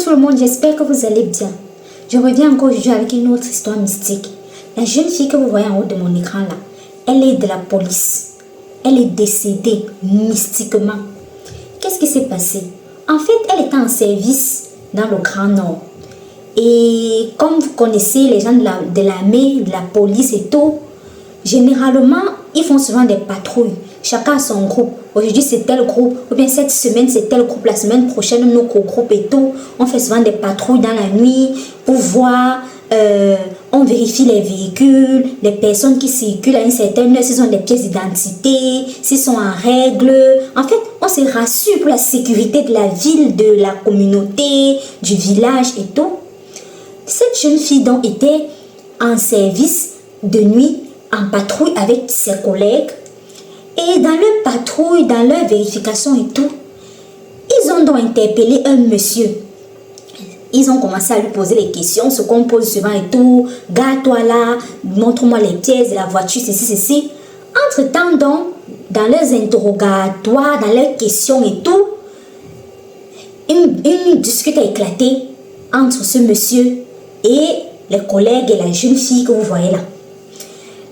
tout le monde, j'espère que vous allez bien. Je reviens encore aujourd'hui avec une autre histoire mystique. La jeune fille que vous voyez en haut de mon écran là, elle est de la police. Elle est décédée mystiquement. Qu'est-ce qui s'est passé? En fait, elle était en service dans le Grand Nord. Et comme vous connaissez les gens de l'armée, de la police et tout, généralement, ils font souvent des patrouilles. Chacun a son groupe. Aujourd'hui, c'est tel groupe. Ou bien cette semaine, c'est tel groupe. La semaine prochaine, nos groupes et tout. On fait souvent des patrouilles dans la nuit pour voir. On vérifie les véhicules, les personnes qui circulent à une certaine heure, s'ils ont des pièces d'identité, s'ils sont en règle. En fait, on se rassure pour la sécurité de la ville, de la communauté, du village et tout. Cette jeune fille donc était en service de nuit, en patrouille avec ses collègues. Et dans leur patrouille, dans leur vérification et tout, ils ont donc interpellé un monsieur. Ils ont commencé à lui poser les questions, ce qu'on pose souvent et tout. Garde-toi là, montre-moi les pièces de la voiture, ceci. Entre-temps donc, dans leurs interrogatoires, dans leurs questions et tout, une dispute a éclaté entre ce monsieur et les collègues et la jeune fille que vous voyez là.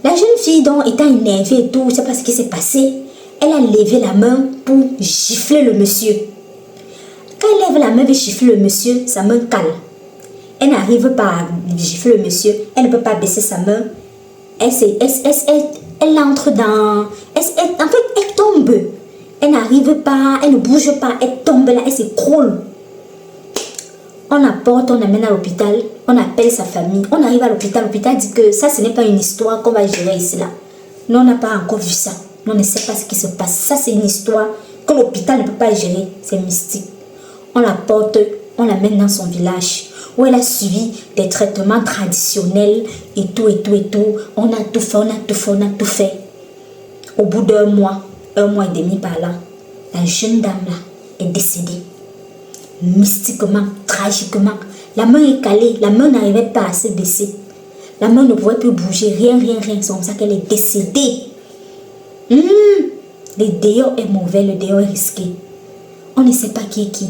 La jeune fille donc étant énervée et tout, je ne sais pas ce qui s'est passé, elle a levé la main pour gifler le monsieur. Quand elle lève la main et gifle le monsieur, sa main cale. Elle n'arrive pas à gifler le monsieur, elle ne peut pas baisser sa main. Elle entre dans... en fait, elle tombe. Elle n'arrive pas, elle ne bouge pas, elle tombe là, elle s'écroule. On apporte, on amène à l'hôpital, on appelle sa famille, on arrive à l'hôpital, l'hôpital dit que ça, ce n'est pas une histoire qu'on va gérer ici là. Nous, on n'a pas encore vu ça. Nous, on ne sait pas ce qui se passe. Ça, c'est une histoire que l'hôpital ne peut pas gérer. C'est mystique. On la porte, on l'amène dans son village où elle a suivi des traitements traditionnels et tout. On a tout fait. Au bout d'un mois et demi par là, la jeune dame là est décédée. Mystiquement, tragiquement. La main est calée, la main n'arrivait pas à se baisser. La main ne pouvait plus bouger, rien. C'est comme ça qu'elle est décédée. Le dehors est mauvais, le dehors est risqué. On ne sait pas qui est qui.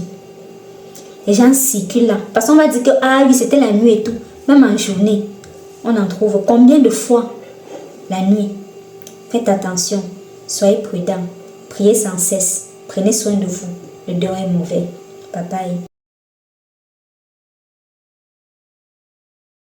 Les gens circulent là. Parce qu'on va dire que oui, c'était la nuit et tout. Même en journée, on en trouve combien de fois la nuit. Faites attention, soyez prudents, priez sans cesse, prenez soin de vous. Le dehors est mauvais. Bye bye.